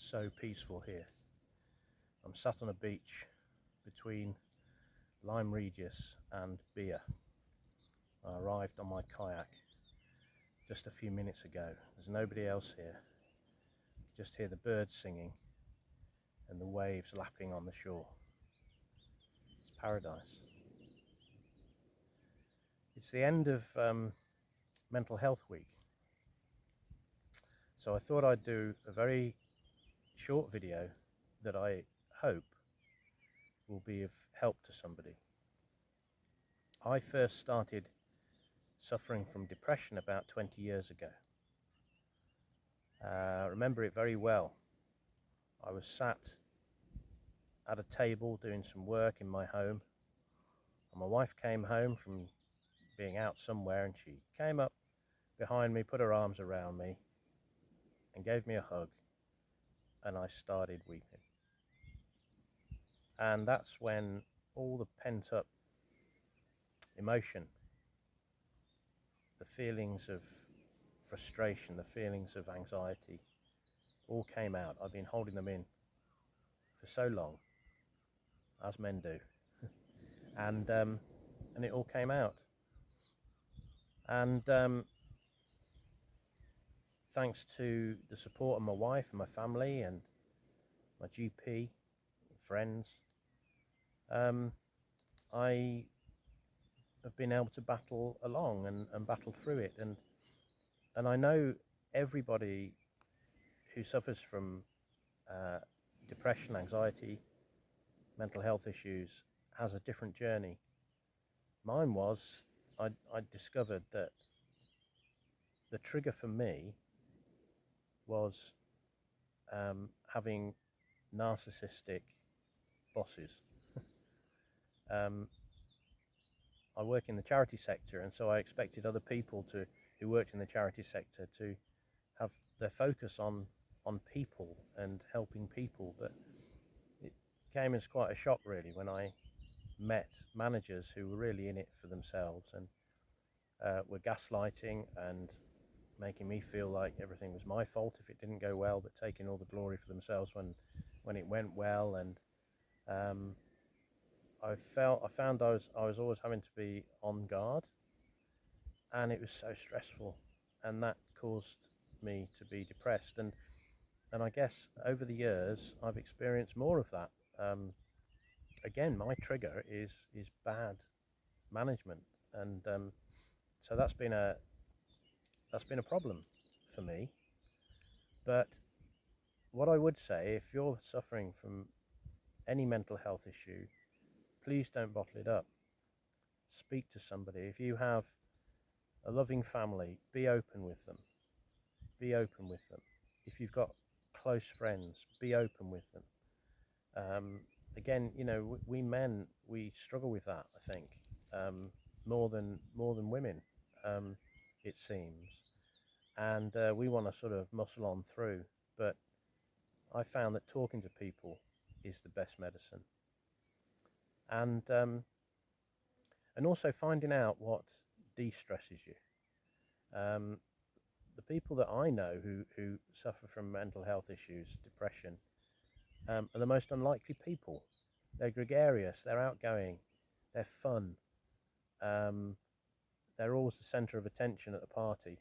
so peaceful here. I'm sat on a beach between Lyme Regis and Bia. I arrived on my kayak just a few minutes ago. There's nobody else here. You just hear the birds singing and the waves lapping on the shore. It's paradise. It's the end of Mental Health Week, so I thought I'd do a very short video that I hope will be of help to somebody. I first started suffering from depression about 20 years ago. I remember it very well. I was sat at a table doing some work in my home, and my wife came home from being out somewhere, and she came up behind me, put her arms around me and gave me a hug, and I started weeping. And that's when all the pent-up emotion, the feelings of frustration, the feelings of anxiety, all came out. I've been holding them in for so long, as men do, and it all came out. And thanks to the support of my wife and my family and my GP, friends, I have been able to battle along and battle through it. And I know everybody who suffers from depression, anxiety, mental health issues has a different journey. Mine was, I discovered that the trigger for me was having narcissistic bosses. I work in the charity sector, and so I expected other people who worked in the charity sector to have their focus on people and helping people. But it came as quite a shock, really, when I met managers who were really in it for themselves and were gaslighting and making me feel like everything was my fault if it didn't go well, but taking all the glory for themselves when it went well. And I found I was always having to be on guard, and it was so stressful, and that caused me to be depressed. And I guess over the years I've experienced more of that. Again, my trigger is bad management, and so that's been a problem for me. But what I would say, if you're suffering from any mental health issue, please don't bottle it up. Speak to somebody. If you have a loving family, be open with them. Be open with them. If you've got close friends, be open with them. Again, you know, we men, we struggle with that, I think, more than women, it seems. And we want to sort of muscle on through. But I found that talking to people is the best medicine. And also finding out what de-stresses you. The people that I know who suffer from mental health issues, depression, are the most unlikely people. They're gregarious, they're outgoing, they're fun, they're always the centre of attention at the party.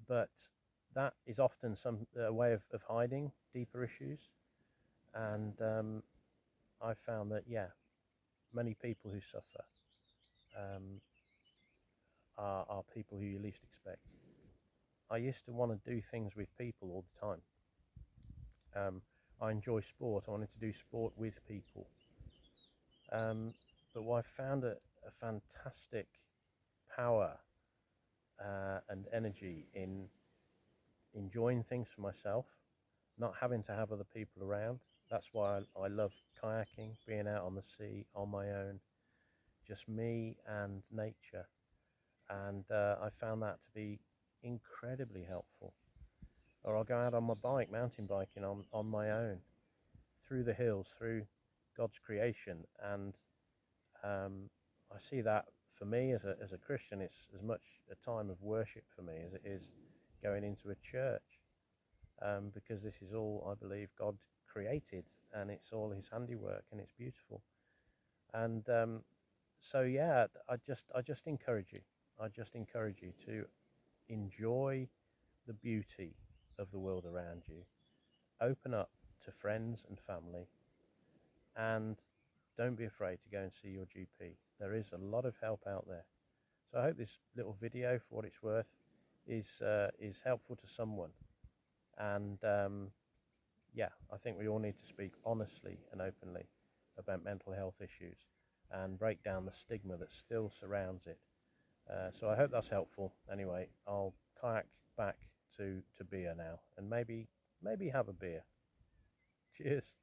But that is often a way of hiding deeper issues. And I found that, yeah, many people who suffer are people who you least expect. I used to want to do things with people all the time. I enjoy sport. I wanted to do sport with people. But what I found a fantastic power and energy in enjoying things for myself, not having to have other people around. That's why I love kayaking, being out on the sea on my own, just me and nature. And I found that to be incredibly helpful. Or I'll go out on my bike, mountain biking on my own, through the hills, through God's creation. And I see that for me as a Christian, it's as much a time of worship for me as it is going into a church. because this is all, I believe, God created, and it's all His handiwork, and it's beautiful. And so, yeah, I just encourage you. I just encourage you to enjoy the beauty of the world around you. Open up to friends and family, and don't be afraid to go and see your GP. There is a lot of help out there. So I hope this little video, for what it's worth, is helpful to someone. And yeah, I think we all need to speak honestly and openly about mental health issues and break down the stigma that still surrounds it. So I hope that's helpful. Anyway, I'll kayak back to beer now, and maybe have a beer. Cheers.